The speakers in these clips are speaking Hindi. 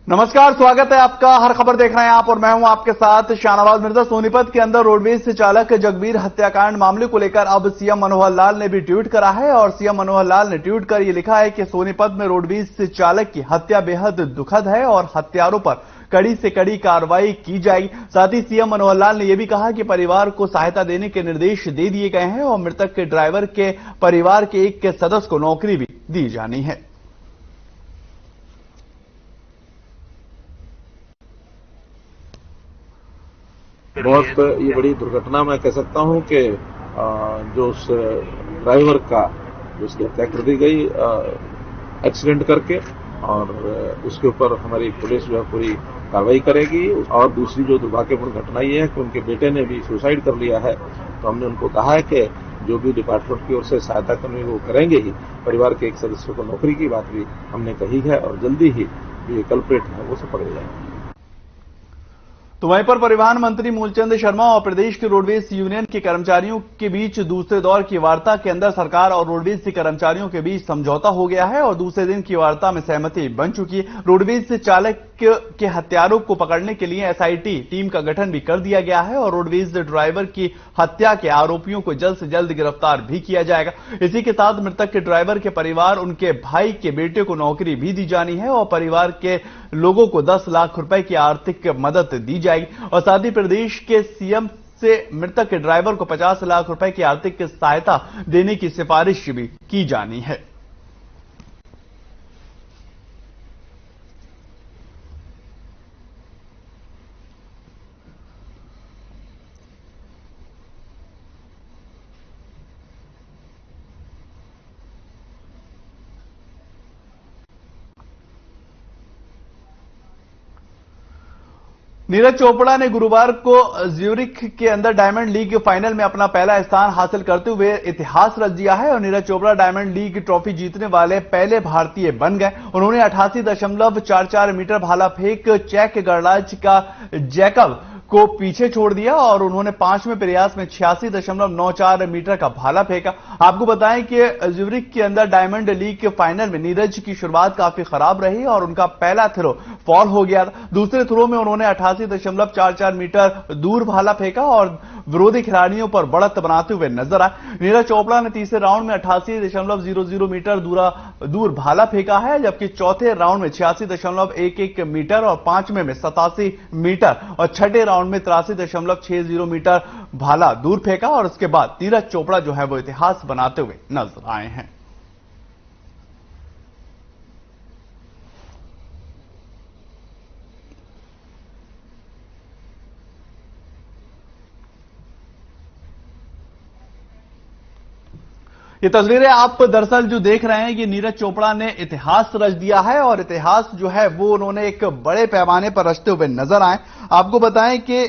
नमस्कार, स्वागत है आपका। हर खबर देख रहे हैं आप और मैं हूं आपके साथ शाहनवाज मिर्जा। सोनीपत के अंदर रोडवेज से चालक जगबीर हत्याकांड मामले को लेकर अब सीएम मनोहर लाल ने भी ट्वीट करा है और सीएम मनोहर लाल ने ट्वीट कर यह लिखा है कि सोनीपत में रोडवेज से चालक की हत्या बेहद दुखद है और हत्यारों पर कड़ी से कड़ी कार्रवाई की जाएगी। साथ ही सीएम मनोहर लाल ने यह भी कहा कि परिवार को सहायता देने के निर्देश दे दिए गए हैं और मृतक के ड्राइवर के परिवार के एक सदस्य को नौकरी भी दी जानी है। बहुत ये बड़ी दुर्घटना मैं कह सकता हूं कि जो उस ड्राइवर का जो उसकी हत्या कर दी गई एक्सीडेंट करके, और उसके ऊपर हमारी पुलिस जो है पूरी कार्रवाई करेगी। और दूसरी जो दुर्भाग्यपूर्ण घटना ये है कि उनके बेटे ने भी सुसाइड कर लिया है, तो हमने उनको कहा है कि जो भी डिपार्टमेंट की ओर से सहायता करनी वो करेंगे ही। परिवार के एक सदस्य को नौकरी की बात भी हमने कही है और जल्दी ही जो ये कल्प्रेट है वो पकड़े जाएंगे। तो वहीं पर परिवहन मंत्री मूलचंद शर्मा और प्रदेश के रोडवेज यूनियन के कर्मचारियों के बीच दूसरे दौर की वार्ता के अंदर सरकार और रोडवेज के कर्मचारियों के बीच समझौता हो गया है और दूसरे दिन की वार्ता में सहमति बन चुकी है। रोडवेज से चालक के हत्यारों को पकड़ने के लिए एसआईटी टीम का गठन भी कर दिया गया है और रोडवेज ड्राइवर की हत्या के आरोपियों को जल्द से जल्द गिरफ्तार भी किया जाएगा। इसी के साथ मृतक के ड्राइवर के परिवार उनके भाई के बेटे को नौकरी भी दी जानी है और परिवार के लोगों को 10 लाख रुपए की आर्थिक मदद दी जाएगी। और साथ ही प्रदेश के सीएम से मृतक के ड्राइवर को 50 लाख रुपए की आर्थिक सहायता देने की सिफारिश भी की जानी है। नीरज चोपड़ा ने गुरुवार को ज्यूरिख के अंदर डायमंड लीग फाइनल में अपना पहला स्थान हासिल करते हुए इतिहास रच दिया है और Neeraj Chopra diamond league trophy जीतने वाले पहले भारतीय बन गए। उन्होंने 88.44 मीटर भाला फेंक चेक गणराज का जैकब को पीछे छोड़ दिया और उन्होंने 5वें प्रयास में 86.94 मीटर का भाला फेंका। आपको बताएं कि ज्यूरिख के अंदर डायमंड लीग के फाइनल में नीरज की शुरुआत काफी खराब रही और उनका पहला थ्रो फॉल हो गया था। दूसरे थ्रो में उन्होंने 88.44 मीटर दूर भाला फेंका और विरोधी खिलाड़ियों पर बढ़त बनाते हुए नजर आए। नीरज चोपड़ा ने तीसरे राउंड में 88.00 मीटर दूर भाला फेंका है, जबकि चौथे राउंड में 86.11 मीटर और पांचवें में 87 मीटर और छठे राउंड में 83.60 मीटर भाला दूर फेंका और उसके बाद नीरज चोपड़ा जो है वो इतिहास बनाते हुए नजर आए हैं। ये तस्वीरें आप दरअसल जो देख रहे हैं कि नीरज चोपड़ा ने इतिहास रच दिया है और इतिहास जो है वो उन्होंने एक बड़े पैमाने पर रचते हुए नजर आए। आपको बताएं कि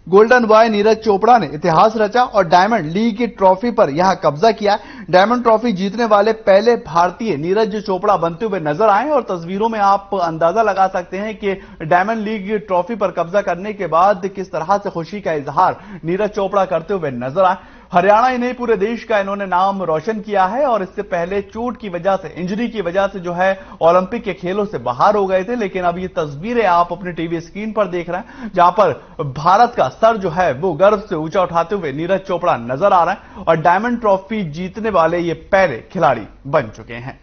गोल्डन बॉय नीरज चोपड़ा ने इतिहास रचा और डायमंड लीग की ट्रॉफी पर यहां कब्जा किया। डायमंड ट्रॉफी जीतने वाले पहले भारतीय नीरज चोपड़ा बनते हुए नजर आए और तस्वीरों में आप अंदाजा लगा सकते हैं कि डायमंड लीग ट्रॉफी पर कब्जा करने के बाद किस तरह से खुशी का इजहार नीरज चोपड़ा करते हुए नजर आए। हरियाणा ही नहीं पूरे देश का इन्होंने नाम रोशन किया है और इससे पहले चोट की वजह से, इंजरी की वजह से जो है ओलंपिक के खेलों से बाहर हो गए थे। लेकिन अब ये तस्वीरें आप अपने टीवी स्क्रीन पर देख रहे हैं जहां पर भारत का सर जो है वो गर्व से ऊंचा उठाते हुए नीरज चोपड़ा नजर आ रहे हैं और डायमंड ट्रॉफी जीतने वाले ये पहले खिलाड़ी बन चुके हैं।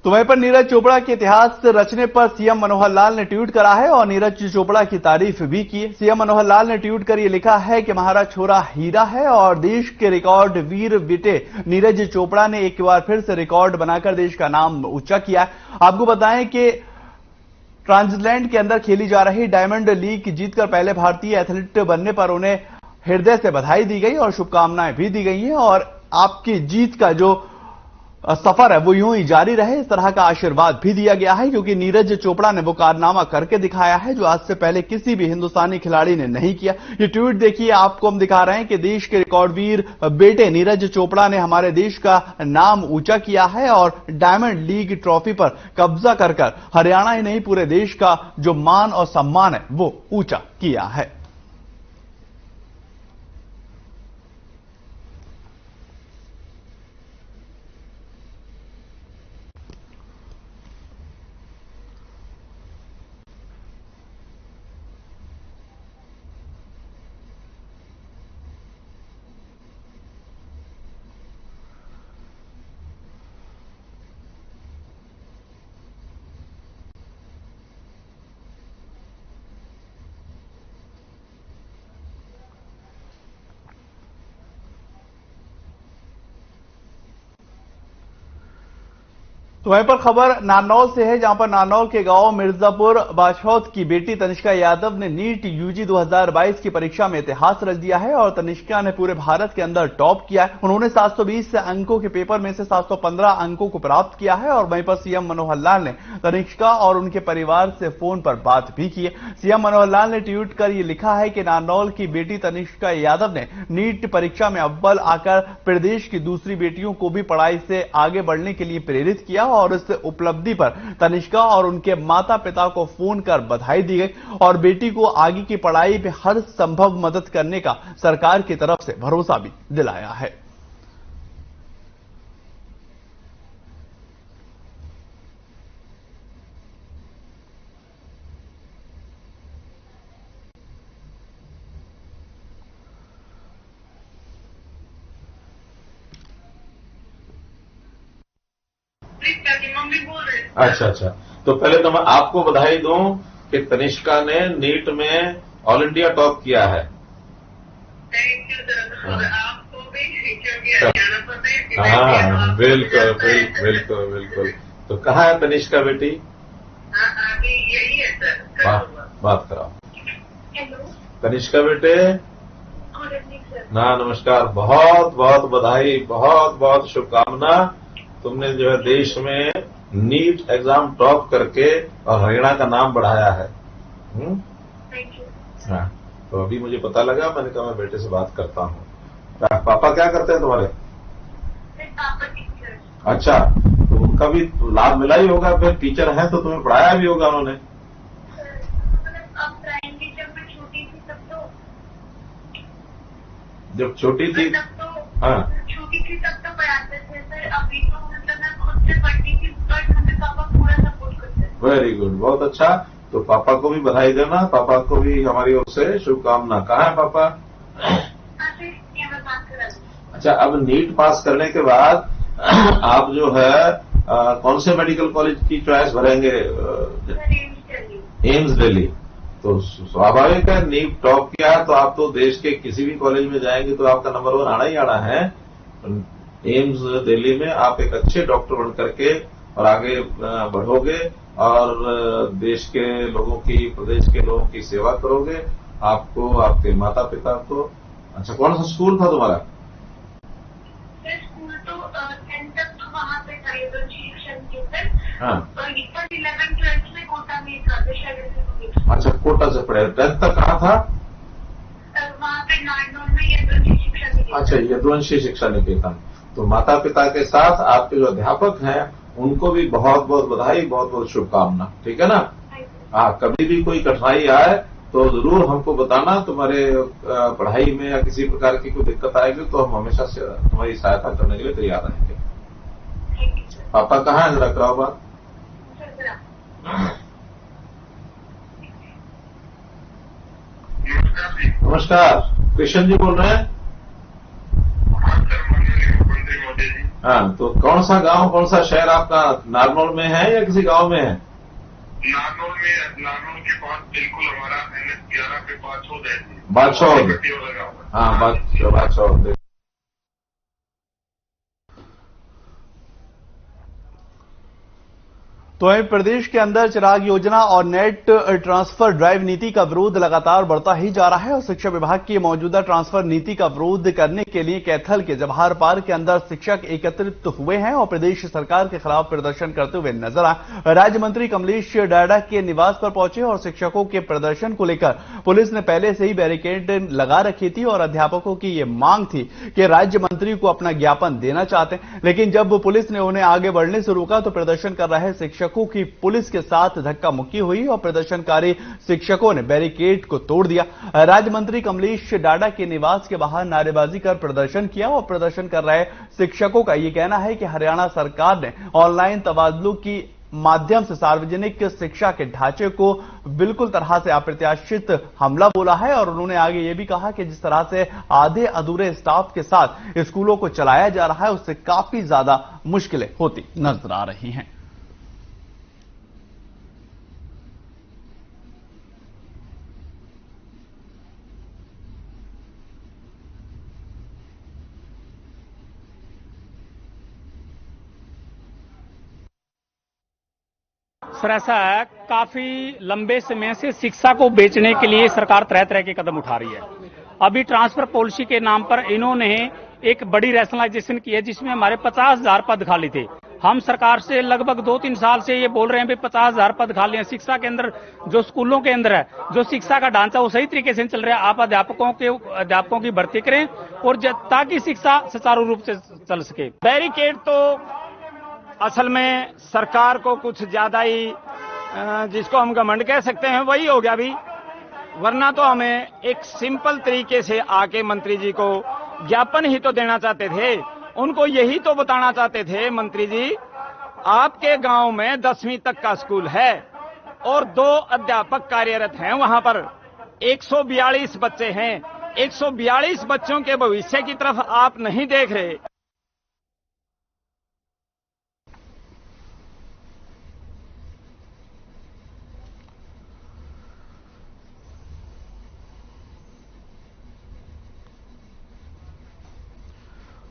तो वहीं पर नीरज चोपड़ा के इतिहास रचने पर सीएम मनोहर लाल ने ट्वीट करा है और नीरज चोपड़ा की तारीफ भी की है। सीएम मनोहर लाल ने ट्वीट कर ये लिखा है कि हमारा छोरा हीरा है और देश के रिकॉर्ड वीर बेटे नीरज चोपड़ा ने एक बार फिर से रिकॉर्ड बनाकर देश का नाम ऊंचा किया है। आपको बताएं कि ट्रांसलैंड के अंदर खेली जा रही डायमंड लीग जीतकर पहले भारतीय एथलीट बनने पर उन्हें हृदय से बधाई दी गई और शुभकामनाएं भी दी गई हैं और आपकी जीत का जो सफर है वो यूं ही जारी रहे, इस तरह का आशीर्वाद भी दिया गया है, क्योंकि नीरज चोपड़ा ने वो कारनामा करके दिखाया है जो आज से पहले किसी भी हिंदुस्तानी खिलाड़ी ने नहीं किया। ये ट्वीट देखिए, आपको हम दिखा रहे हैं कि देश के रिकॉर्डवीर बेटे नीरज चोपड़ा ने हमारे देश का नाम ऊंचा किया है और डायमंड लीग ट्रॉफी पर कब्जा कर हरियाणा ही नहीं पूरे देश का जो मान और सम्मान है वो ऊंचा किया है। तो वहीं पर खबर नारनौल से है, जहां पर नारनौल के गांव मिर्जापुर बाछौद की बेटी तनिष्का यादव ने नीट यूजी 2022 की परीक्षा में इतिहास रच दिया है और तनिष्का ने पूरे भारत के अंदर टॉप किया है। उन्होंने 720 अंकों के पेपर में से 715 अंकों को प्राप्त किया है और वहीं पर सीएम मनोहर लाल ने तनिष्का और उनके परिवार से फोन पर बात भी की है। सीएम मनोहर लाल ने ट्वीट कर यह लिखा है कि नारनौल की बेटी तनिष्का यादव ने नीट परीक्षा में अव्वल आकर प्रदेश की दूसरी बेटियों को भी पढ़ाई से आगे बढ़ने के लिए प्रेरित किया और इस उपलब्धि पर तनिष्का और उनके माता पिता को फोन कर बधाई दी गई और बेटी को आगे की पढ़ाई में हर संभव मदद करने का सरकार की तरफ से भरोसा भी दिलाया है। अच्छा, तो पहले तो मैं आपको बधाई दूं कि तनिष्का ने नीट में ऑल इंडिया टॉप किया है। थैंक यू सर, आपको भी, क्योंकि हाँ, बिल्कुल। तो कहाँ है तनिष्का बेटी? अभी यही है सर। बात कराओ। हेलो तनिष्का बेटे। Good evening sir. नमस्कार, बहुत बहुत बधाई, बहुत बहुत शुभकामना। तुमने जो है देश में नीट एग्जाम टॉप करके और हरियाणा का नाम बढ़ाया है। Thank you. हाँ, तो अभी मुझे पता लगा, मैंने कहा मैं बेटे से बात करता हूँ। पापा क्या करते हैं तुम्हारे? पापा टीचर। अच्छा, तो उनका भी लाभ मिला ही होगा, फिर टीचर है तो तुम्हें पढ़ाया भी होगा उन्होंने। अब प्राइमरी जब मैं छोटी थी तब तो, जब छोटी थी तब तो, हाँ, छोटी थी तब तो पढ़ाते थे सर। अभी तो मतलब मैं खुद से पढ़ती थी, बट हमें पापा पूरा सपोर्ट करते थे। वेरी गुड, बहुत अच्छा। तो पापा को भी बधाई देना, पापा को भी हमारी ओर से शुभकामना। कहाँ है पापा? अच्छा, अब नीट पास करने के बाद आप जो है कौन से मेडिकल कॉलेज की चॉइस भरेंगे? एम्स दिल्ली। तो स्वाभाविक है, नीट टॉप किया तो आप तो देश के किसी भी कॉलेज में जाएंगे तो आपका नंबर 1 आना ही आना है। एम्स दिल्ली में आप एक अच्छे डॉक्टर बन करके और आगे बढ़ोगे और देश के लोगों की, प्रदेश के लोगों की सेवा करोगे, आपको, आपके माता पिता को। अच्छा, कौन सा स्कूल था तुम्हारा? स्कूल तो 10th तक तो वहाँ पे था, शिक्षा निकेतन। हाँ, 11th 12th में कोटा में था। अच्छा, कोटा से पढ़े। 10th तक कहाँ था? वहाँ पे नारनौल में यदुवंशी शिक्षा निकेतन। अच्छा, यदुवंशी शिक्षा निकेतन। तो माता पिता के साथ आपके जो अध्यापक हैं उनको भी बहुत बहुत बधाई, बहुत बहुत शुभकामना। ठीक है ना? हाँ, कभी भी कोई कठिनाई आए तो जरूर हमको बताना। तुम्हारे पढ़ाई में या किसी प्रकार की कोई दिक्कत आएगी तो हम हमेशा से तुम्हारी सहायता करने के लिए तैयार रहेंगे। पापा कहाँ है, जरा कराओ बात। नमस्कार, कृष्ण जी बोल रहे हैं? हाँ, तो कौन सा गांव, कौन सा शहर आपका? नारनौल में है या किसी गांव में है? नारनौल में, नारनौल के पास बिल्कुल हमारा NH 11 पे बाछौद है। बाछौद, हाँ, बाछौद। तो वहीं प्रदेश के अंदर चिराग योजना और नेट ट्रांसफर ड्राइव नीति का विरोध लगातार बढ़ता ही जा रहा है और शिक्षा विभाग की मौजूदा ट्रांसफर नीति का विरोध करने के लिए कैथल के जवाहर पार्क के अंदर शिक्षक एकत्रित हुए हैं और प्रदेश सरकार के खिलाफ प्रदर्शन करते हुए नजर आए। राज्य मंत्री कमलेश डाडा के निवास पर पहुंचे और शिक्षकों के प्रदर्शन को लेकर पुलिस ने पहले से ही बैरिकेड लगा रखी थी और अध्यापकों की यह मांग थी कि राज्य मंत्री को अपना ज्ञापन देना चाहते हैं, लेकिन जब पुलिस ने उन्हें आगे बढ़ने से रोका तो प्रदर्शन कर रहे शिक्षकों की पुलिस के साथ धक्का मुक्की हुई और प्रदर्शनकारी शिक्षकों ने बैरिकेड को तोड़ दिया। राज्य मंत्री कमलेश डाडा के निवास के बाहर नारेबाजी कर प्रदर्शन किया और प्रदर्शन कर रहे शिक्षकों का यह कहना है कि हरियाणा सरकार ने ऑनलाइन तबादलों की माध्यम से सार्वजनिक शिक्षा के ढांचे को बिल्कुल तरह से अप्रत्याशित हमला बोला है और उन्होंने आगे यह भी कहा कि जिस तरह से आधे अधूरे स्टाफ के साथ स्कूलों को चलाया जा रहा है उससे काफी ज्यादा मुश्किलें होती नजर आ रही हैं। सर ऐसा है, काफी लंबे समय से शिक्षा को बेचने के लिए सरकार तरह तरह के कदम उठा रही है। अभी ट्रांसफर पॉलिसी के नाम पर इन्होंने एक बड़ी रैशनलाइजेशन की है जिसमें हमारे 50,000 पद खाली थे। हम सरकार से लगभग 2-3 साल से ये बोल रहे हैं भाई 50,000 पद खाली हैं। शिक्षा के अंदर जो स्कूलों के अंदर है, जो शिक्षा का ढांचा वो सही तरीके से चल रहा है। आप अध्यापकों की भर्ती करें और ताकि शिक्षा सुचारू रूप से चल सके। बैरिकेड तो असल में सरकार को कुछ ज्यादा ही जिसको हम घमंड कह सकते हैं वही हो गया अभी, वरना तो हमें एक सिंपल तरीके से आके मंत्री जी को ज्ञापन ही तो देना चाहते थे। उनको यही तो बताना चाहते थे, मंत्री जी आपके गांव में 10वीं तक का स्कूल है और 2 अध्यापक कार्यरत हैं, वहां पर 142 बच्चे हैं। 142 बच्चों के भविष्य की तरफ आप नहीं देख रहे।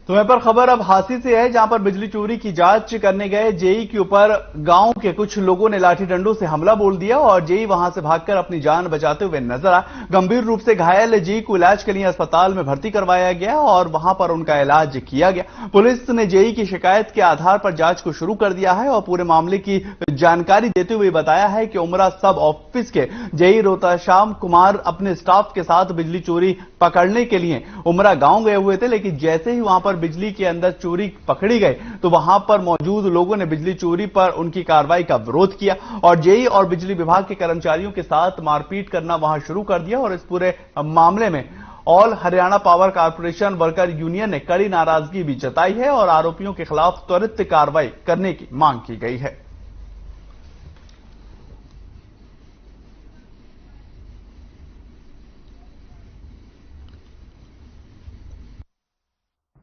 तो यहाँ पर खबर अब हाथी से है, जहां पर बिजली चोरी की जांच करने गए जेई के ऊपर गांव के कुछ लोगों ने लाठी डंडों से हमला बोल दिया और जेई वहां से भागकर अपनी जान बचाते हुए नजर आए। गंभीर रूप से घायल जेई को इलाज के लिए अस्पताल में भर्ती करवाया गया और वहां पर उनका इलाज किया गया। पुलिस ने जेई की शिकायत के आधार पर जांच को शुरू कर दिया है और पूरे मामले की जानकारी देते हुए बताया है कि उमरा सब ऑफिस के जेई रोताश्याम कुमार अपने स्टाफ के साथ बिजली चोरी पकड़ने के लिए उमरा गांव गए हुए थे, लेकिन जैसे ही वहां पर बिजली के अंदर चोरी पकड़ी गई तो वहां पर मौजूद लोगों ने बिजली चोरी पर उनकी कार्रवाई का विरोध किया और जेई और बिजली विभाग के कर्मचारियों के साथ मारपीट करना वहां शुरू कर दिया। और इस पूरे मामले में all Haryana power corporation worker union ने कड़ी नाराजगी भी जताई है और आरोपियों के खिलाफ त्वरित कार्रवाई करने की मांग की गई है।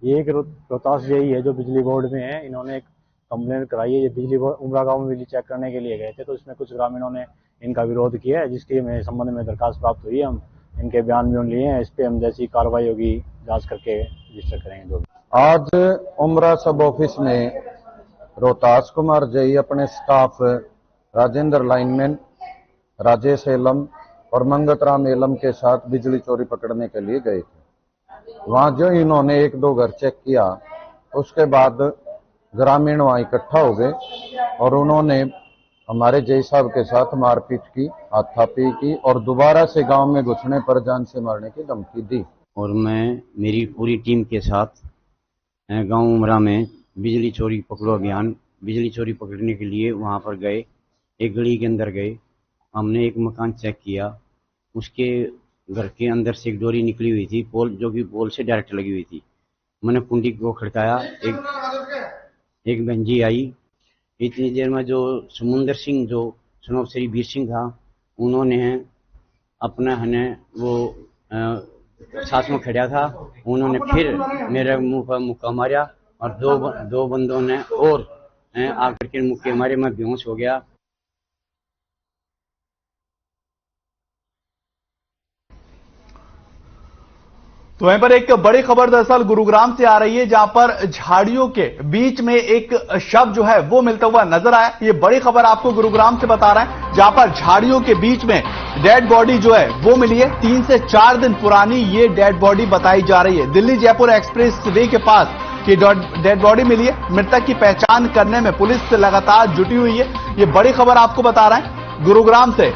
ये एक रोहतास जेई है जो बिजली बोर्ड में है। इन्होंने एक कंप्लेंट कराई है। ये बिजली बोर्ड उमरा गांव में बिजली चेक करने के लिए गए थे, तो इसमें कुछ ग्रामीणों ने इनका विरोध किया है, जिसके हमें संबंध में दरखास्त प्राप्त हुई है। हम इनके बयान भी लिए हैं। इस पे हम जैसी कार्रवाई होगी जांच करके रजिस्टर करेंगे। जो आज उमरा सब ऑफिस में रोहतास कुमार जेई अपने staff Rajendra lineman, Rajesh ALM और मंगत राम एलम के साथ बिजली चोरी पकड़ने के लिए गए थे। वहां जो इन्होंने 1-2 घर चेक किया, उसके बाद ग्रामीण वहां इकट्ठा हो गए और उन्होंने हमारे जेई साहब के साथ मारपीट की, हाथापाई की और दोबारा से गांव में घुसने पर जान से मारने की धमकी दी। और मैं मेरी पूरी टीम के साथ गांव उमरा में बिजली चोरी पकड़ो अभियान, बिजली चोरी पकड़ने के लिए वहां पर गए। एक गली के अंदर गए, हमने एक मकान चेक किया। उसके घर के अंदर से एक डोरी निकली हुई थी, पोल जो कि पोल से डायरेक्ट लगी हुई थी। मैंने कुंडी को खड़काया, एक बहनजी आई। इतनी देर में जो समुंदर सिंह, जो सनोप श्री वीर सिंह था, उन्होंने अपना वो सांस में खड़ा था, उन्होंने फिर मेरे मुंह पर मुक्का मारा और दो बंदों ने और आकर के मुक्के मारे। मैं बेहोश हो गया। तो वहीं पर एक बड़ी खबर दरअसल गुरुग्राम से आ रही है, जहां पर झाड़ियों के बीच में एक शव जो है वो मिलता हुआ नजर आया। ये बड़ी खबर आपको गुरुग्राम से बता रहा है, जहां पर झाड़ियों के बीच में डेड बॉडी जो है वो मिली है। 3 से 4 दिन पुरानी ये डेड बॉडी बताई जा रही है। दिल्ली जयपुर एक्सप्रेस वे के पास ये डेड बॉडी मिली है। मृतक की पहचान करने में पुलिस लगातार जुटी हुई है। ये बड़ी खबर आपको बता रहा है गुरुग्राम से,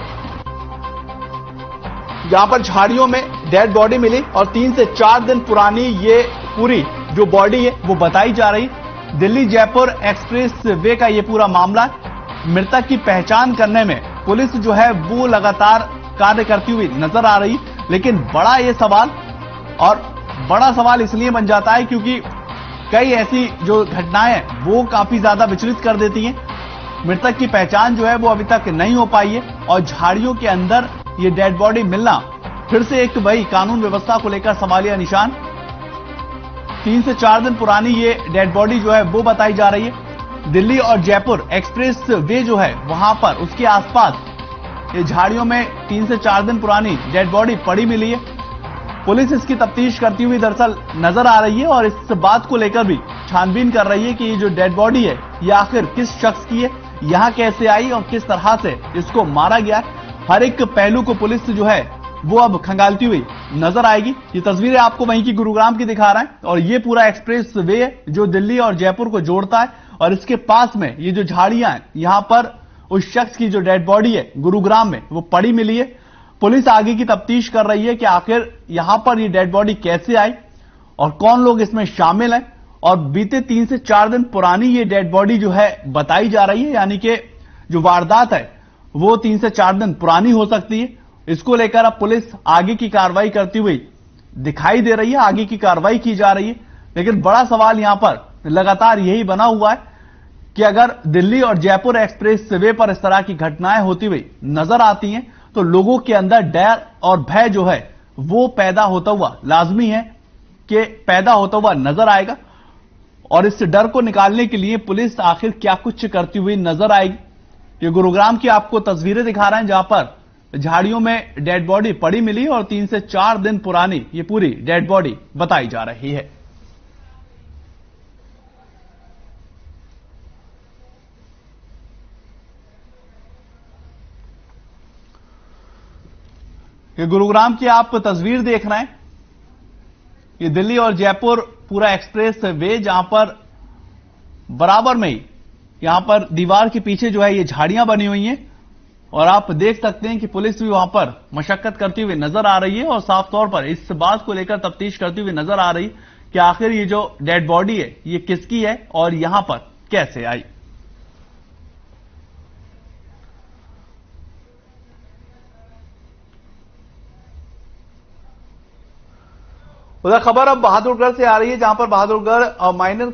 जहां पर झाड़ियों में डेड बॉडी मिली और 3 से 4 दिन पुरानी ये पूरी जो बॉडी है वो बताई जा रही। दिल्ली जयपुर एक्सप्रेस वे का ये पूरा मामला है। मृतक की पहचान करने में पुलिस जो है वो लगातार कार्य करती हुई नजर आ रही। लेकिन बड़ा ये सवाल, और बड़ा सवाल इसलिए बन जाता है क्योंकि कई ऐसी जो घटनाएं हैं वो काफी ज्यादा विचलित कर देती हैं। मृतक की पहचान जो है वो अभी तक नहीं हो पाई है और झाड़ियों के अंदर ये डेड बॉडी मिलना फिर से एक वही कानून व्यवस्था को लेकर सवालिया निशान। 3 से 4 दिन पुरानी ये डेड बॉडी जो है वो बताई जा रही है। दिल्ली और जयपुर एक्सप्रेस वे जो है वहां पर उसके आसपास ये झाड़ियों में 3 से 4 दिन पुरानी डेड बॉडी पड़ी मिली है। पुलिस इसकी तफ्तीश करती हुई दरअसल नजर आ रही है और इस बात को लेकर भी छानबीन कर रही है कि ये जो डेड बॉडी है ये आखिर किस शख्स की है, यहां कैसे आई और किस तरह से इसको मारा गया है। हर एक पहलू को पुलिस जो है वो अब खंगालती हुई नजर आएगी। ये तस्वीरें आपको वहीं की गुरुग्राम की दिखा रहा है और ये पूरा एक्सप्रेस वे है जो दिल्ली और जयपुर को जोड़ता है और इसके पास में ये जो झाड़ियां हैं यहां पर उस शख्स की जो डेड बॉडी है गुरुग्राम में वो पड़ी मिली है। पुलिस आगे की तफ्तीश कर रही है कि आखिर यहां पर ये डेड बॉडी कैसे आई और कौन लोग इसमें शामिल हैं। और बीते 3 से 4 दिन पुरानी ये डेड बॉडी जो है बताई जा रही है, यानी कि जो वारदात है वो 3 से 4 दिन पुरानी हो सकती है। इसको लेकर अब पुलिस आगे की कार्रवाई करती हुई दिखाई दे रही है, आगे की कार्रवाई की जा रही है। लेकिन बड़ा सवाल यहां पर लगातार यही बना हुआ है कि अगर दिल्ली और जयपुर एक्सप्रेस वे पर इस तरह की घटनाएं होती हुई नजर आती हैं तो लोगों के अंदर डर और भय जो है वो पैदा होता हुआ लाजमी है कि पैदा होता हुआ नजर आएगा। और इस डर को निकालने के लिए पुलिस आखिर क्या कुछ करती हुई नजर आएगी। ये गुरुग्राम की आपको तस्वीरें दिखा रहे हैं जहां पर झाड़ियों में डेड बॉडी पड़ी मिली और 3 से 4 दिन पुरानी ये पूरी डेड बॉडी बताई जा रही है। ये गुरुग्राम की आप तस्वीर देख रहे हैं। ये दिल्ली और जयपुर पूरा एक्सप्रेस वे, जहां पर बराबर में ही यहां पर दीवार के पीछे जो है ये झाड़ियां बनी हुई हैं और आप देख सकते हैं कि पुलिस भी वहां पर मशक्कत करती हुई नजर आ रही है और साफ तौर पर इस बात को लेकर तफ्तीश करती हुई नजर आ रही कि आखिर ये जो डेड बॉडी है ये किसकी है और यहां पर कैसे आई। उधर खबर अब बहादुरगढ़ से आ रही है, जहां पर बहादुरगढ़ माइनर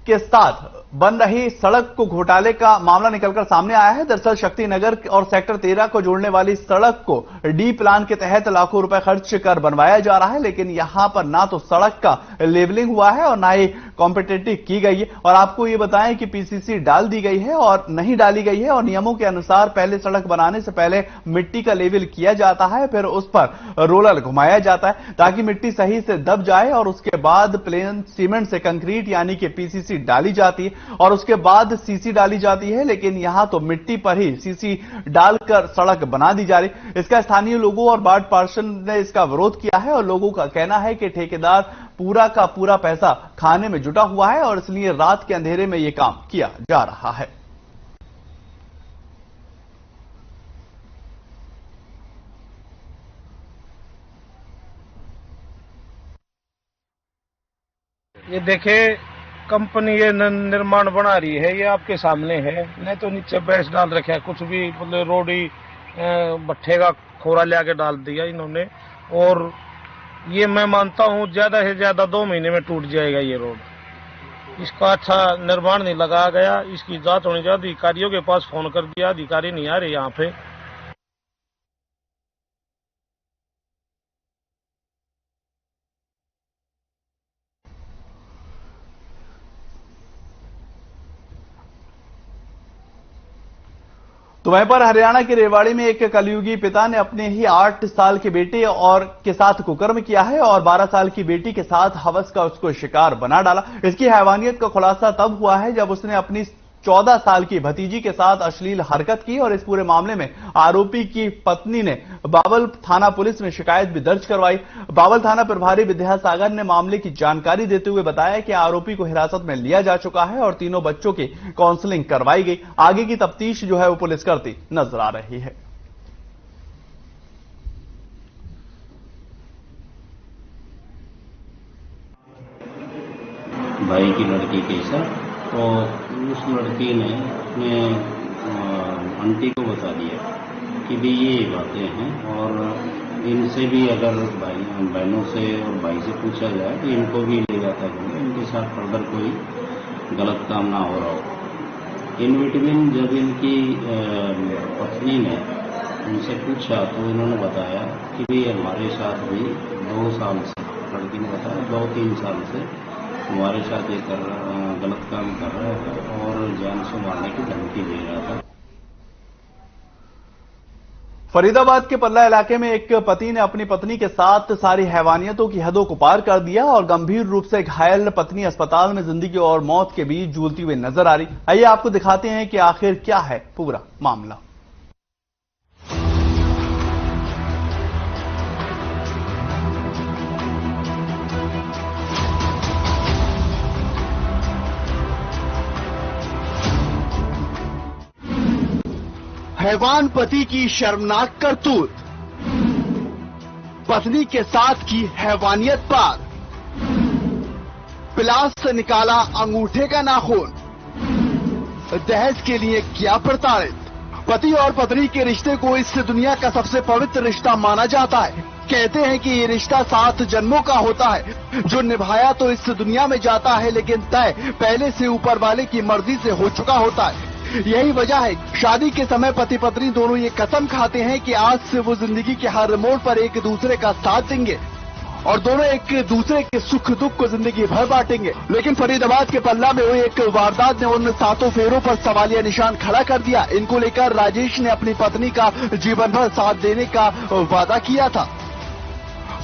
के साथ बन रही सड़क को घोटाले का मामला निकलकर सामने आया है। दरअसल शक्तिनगर और सेक्टर 13 को जोड़ने वाली सड़क को डी प्लान के तहत लाखों रुपए खर्च कर बनवाया जा रहा है, लेकिन यहां पर ना तो सड़क का लेवलिंग हुआ है और ना ही कॉम्पिटेटिव की गई है। और आपको ये बताएं कि पीसीसी डाल दी गई है और नहीं डाली गई है और नियमों के अनुसार पहले सड़क बनाने से पहले मिट्टी का लेवल किया जाता है, फिर उस पर रोलर घुमाया जाता है ताकि मिट्टी सही से दब जाए और उसके बाद प्लेन सीमेंट से कंक्रीट यानी कि पीसीसी डाली जाती है और उसके बाद सीसी डाली जाती है। लेकिन यहां तो मिट्टी पर ही सीसी डालकर सड़क बना दी जा रही। इसका स्थानीय लोगों और वार्ड पार्षद ने इसका विरोध किया है और लोगों का कहना है कि ठेकेदार पूरा का पूरा पैसा खाने में जुटा हुआ है और इसलिए रात के अंधेरे में यह काम किया जा रहा है। ये देखे कंपनी ये निर्माण बना रही है, ये आपके सामने है। नहीं तो नीचे बैस डाल रखे है, कुछ भी मतलब रोडी भट्ठे का खोरा ले डाल दिया इन्होंने। और ये मैं मानता हूँ ज्यादा से ज्यादा 2 महीने में टूट जाएगा ये रोड। इसका अच्छा निर्माण नहीं लगाया गया। इसकी जांच होनी चाहिए। अधिकारियों के पास फोन कर दिया, अधिकारी नहीं आ रहे यहाँ पे। तो वहीं पर हरियाणा के रेवाड़ी में एक कलयुगी पिता ने अपने ही 8 साल के बेटे और के साथ कुकर्म किया है और 12 साल की बेटी के साथ हवस का उसको शिकार बना डाला। इसकी हैवानियत का खुलासा तब हुआ है जब उसने अपनी 14 साल की भतीजी के साथ अश्लील हरकत की और इस पूरे मामले में आरोपी की पत्नी ने बावल थाना पुलिस में शिकायत भी दर्ज करवाई। बावल थाना प्रभारी विद्यासागर ने मामले की जानकारी देते हुए बताया कि आरोपी को हिरासत में लिया जा चुका है और तीनों बच्चों की काउंसलिंग करवाई गई। आगे की तफ्तीश जो है वो पुलिस करती नजर आ रही है। भाई की लड़की के साथ तो उस लड़की ने अपने आंटी को बता दिया कि भी ये बातें हैं और इनसे भी अगर बहनों से और भाई से पूछा जाए तो इनको भी ले जाता है, इनके साथ फर्दर कोई गलत काम ना हो रहा हो। इन बिटवीन जब इनकी पत्नी ने उनसे पूछा तो इन्होंने बताया कि भी हमारे साथ भी 2 साल से, लड़की ने बताया 2-3 साल से हमारे साथ ये गलत काम कर रहा था और जान से मारने की धमकी दे रहा था। फरीदाबाद के पल्ला इलाके में एक पति ने अपनी पत्नी के साथ सारी हैवानियतों की हदों को पार कर दिया और गंभीर रूप से घायल पत्नी अस्पताल में जिंदगी और मौत के बीच जूझती हुई नजर आ रही। आइए आपको दिखाते हैं कि आखिर क्या है पूरा मामला। हैवान पति की शर्मनाक करतूत, पत्नी के साथ की हैवानियत पार, पिलास से निकाला अंगूठे का नाखून, दहेज के लिए किया प्रताड़ित। पति और पत्नी के रिश्ते को इस दुनिया का सबसे पवित्र रिश्ता माना जाता है। कहते हैं कि ये रिश्ता 7 जन्मों का होता है, जो निभाया तो इस दुनिया में जाता है लेकिन तय पहले से ऊपर वाले की मर्जी से हो चुका होता है। यही वजह है शादी के समय पति पत्नी दोनों ये कसम खाते हैं कि आज से वो जिंदगी के हर मोड़ पर एक दूसरे का साथ देंगे और दोनों एक दूसरे के सुख दुख को जिंदगी भर बांटेंगे। लेकिन फरीदाबाद के पल्ला में हुई एक वारदात ने उन 7 फेरों पर सवालिया निशान खड़ा कर दिया। इनको लेकर राजेश ने अपनी पत्नी का जीवन भर साथ देने का वादा किया था।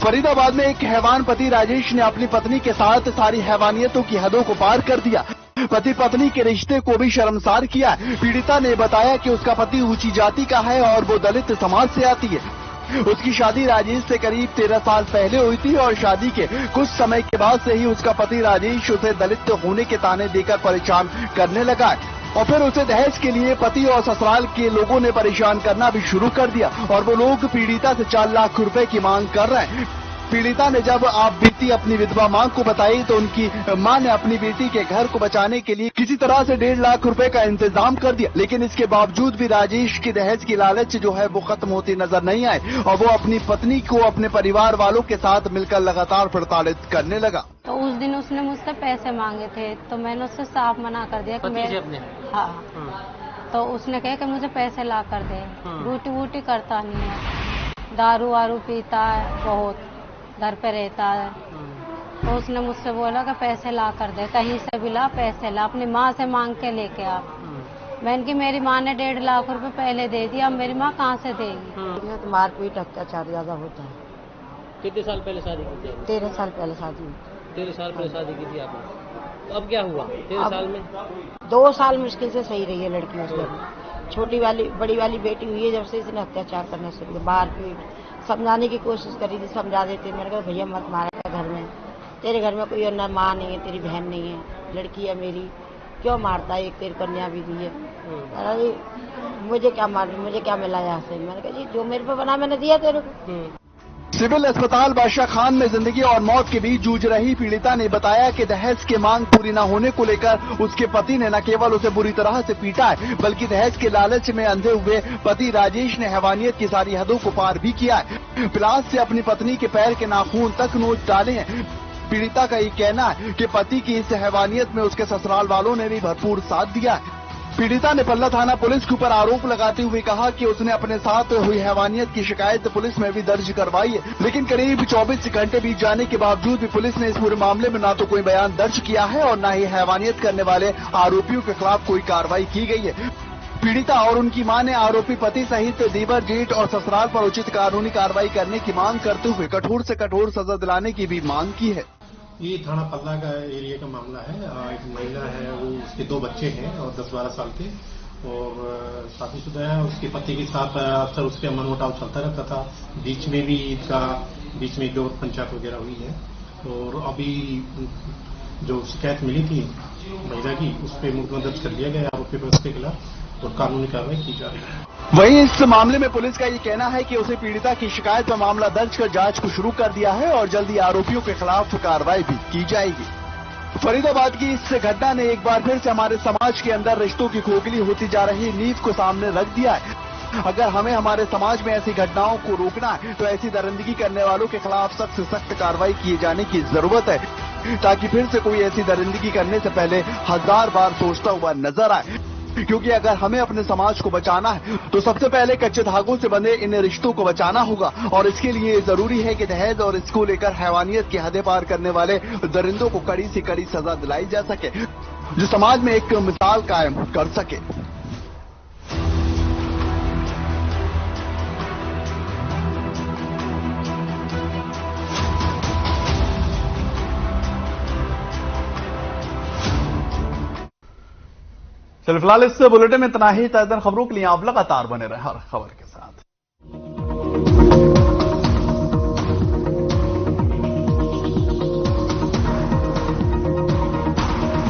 फरीदाबाद में एक हैवान पति राजेश ने अपनी पत्नी के साथ सारी हैवानियतों की हदों को पार कर दिया। पति पत्नी के रिश्ते को भी शर्मसार किया। पीड़िता ने बताया कि उसका पति ऊंची जाति का है और वो दलित समाज से आती है। उसकी शादी राजेश से करीब 13 साल पहले हुई थी और शादी के कुछ समय के बाद से ही उसका पति राजेश उसे दलित होने के ताने देकर परेशान करने लगा और फिर उसे दहेज के लिए पति और ससुराल के लोगों ने परेशान करना भी शुरू कर दिया और वो लोग पीड़िता से 4 लाख रुपए की मांग कर रहे हैं। पीड़िता ने जब आप बीती अपनी विधवा मां को बताई तो उनकी मां ने अपनी बेटी के घर को बचाने के लिए किसी तरह से 1.5 लाख रुपए का इंतजाम कर दिया। लेकिन इसके बावजूद भी राजेश की दहेज की लालच जो है वो खत्म होती नजर नहीं आई और वो अपनी पत्नी को अपने परिवार वालों के साथ मिलकर लगातार प्रताड़ित करने लगा। तो उस दिन उसने मुझसे पैसे मांगे थे तो मैंने उससे साफ मना कर दिया कि मैं तो उसने कहा कि मुझे पैसे ला कर दे। ड्यूटी वूटी करता नहीं है, दारू वारू पीता है, बहुत घर पे रहता है। तो उसने मुझसे बोला कि पैसे ला कर दे, कहीं से भी ला पैसे ला, अपनी माँ से मांग के लेके आ। मैंने की मेरी माँ ने 1.5 लाख रुपए पहले दे दिया, अब मेरी माँ कहाँ से देगी। तो मारपीट अत्याचार ज्यादा होता है। कितने साल पहले शादी की थी? 13 साल पहले शादी हुई। 13 साल पहले शादी की थी आपने, तो अब क्या हुआ 13 साल में? 2 साल मुश्किल से सही रही है लड़की उस घर में। छोटी वाली बड़ी वाली बेटी हुई है जब से इसने अत्याचार करना शुरू किया। मारपीट समझाने की कोशिश करी थी, समझा देते। मैंने कहा भैया मत मारेगा, घर में तेरे घर में कोई न माँ नहीं है, तेरी बहन नहीं है, लड़की है मेरी, क्यों मारता है, एक तेरी कन्या भी दी है। अरे मुझे क्या मार, मुझे क्या मिला यहाँ से। मैंने कहा जी जो मेरे पे बना मैंने दिया तेरे को। सिविल अस्पताल बादशाह खान में जिंदगी और मौत के बीच जूझ रही पीड़िता ने बताया कि दहेज की मांग पूरी न होने को लेकर उसके पति ने न केवल उसे बुरी तरह से पीटा है बल्कि दहेज के लालच में अंधे हुए पति राजेश ने हैवानियत की सारी हदों को पार भी किया है। पिलास से अपनी पत्नी के पैर के नाखून तक नोच डाले हैं। पीड़िता का ये कहना है कि पति की इस हैवानियत में उसके ससुराल वालों ने भी भरपूर साथ दिया है। पीड़िता ने पल्ला थाना पुलिस के ऊपर आरोप लगाते हुए कहा कि उसने अपने साथ हुई हैवानियत की शिकायत पुलिस में भी दर्ज करवाई है, लेकिन करीब 24 घंटे बीत जाने के बावजूद भी पुलिस ने इस पूरे मामले में ना तो कोई बयान दर्ज किया है और न ही हैवानियत करने वाले आरोपियों के खिलाफ कोई कार्रवाई की गई है। पीड़िता और उनकी मां ने आरोपी पति सहित दीवर, जेठ और ससुराल पर उचित कानूनी कार्रवाई करने की मांग करते हुए कठोर से कठोर सजा दिलाने की भी मांग की है। ये थाना पल्ला का एरिया का मामला है। एक महिला है, वो उसके 2 बच्चे हैं और 10-12 साल के, और शादीशुदा है। उसके पति के साथ अक्सर उसके मनमुटाव चलता रहता था। बीच में एक दो पंचायत वगैरह हुई है, और अभी जो शिकायत मिली थी महिला की, उस पर मुकदमा दर्ज कर लिया गया आरोपी पर, उसके खिलाफ और कानूनी कार्रवाई की जा रही है। वहीं इस मामले में पुलिस का ये कहना है कि उसे पीड़िता की शिकायत पर मामला दर्ज कर जांच को शुरू कर दिया है और जल्दी आरोपियों के खिलाफ कार्रवाई भी की जाएगी। फरीदाबाद की इस घटना ने एक बार फिर से हमारे समाज के अंदर रिश्तों की खोखली होती जा रही नींव को सामने रख दिया है। अगर हमें हमारे समाज में ऐसी घटनाओं को रोकना है तो ऐसी दरिंदगी करने वालों के खिलाफ सख्त से सख्त कार्रवाई किए जाने की जरूरत है, ताकि फिर से कोई ऐसी दरिंदगी करने से पहले 1000 बार सोचता हुआ नजर आए। क्योंकि अगर हमें अपने समाज को बचाना है तो सबसे पहले कच्चे धागों से बंधे इन रिश्तों को बचाना होगा, और इसके लिए जरूरी है कि दहेज और इसको लेकर हैवानियत की हदें पार करने वाले दरिंदों को कड़ी से कड़ी सजा दिलाई जा सके, जो समाज में एक मिसाल कायम कर सके। चलिए फिलहाल इस बुलेटिन में इतना ही। ताज़ा खबरों के लिए आप लगातार बने रहे हर खबर के साथ।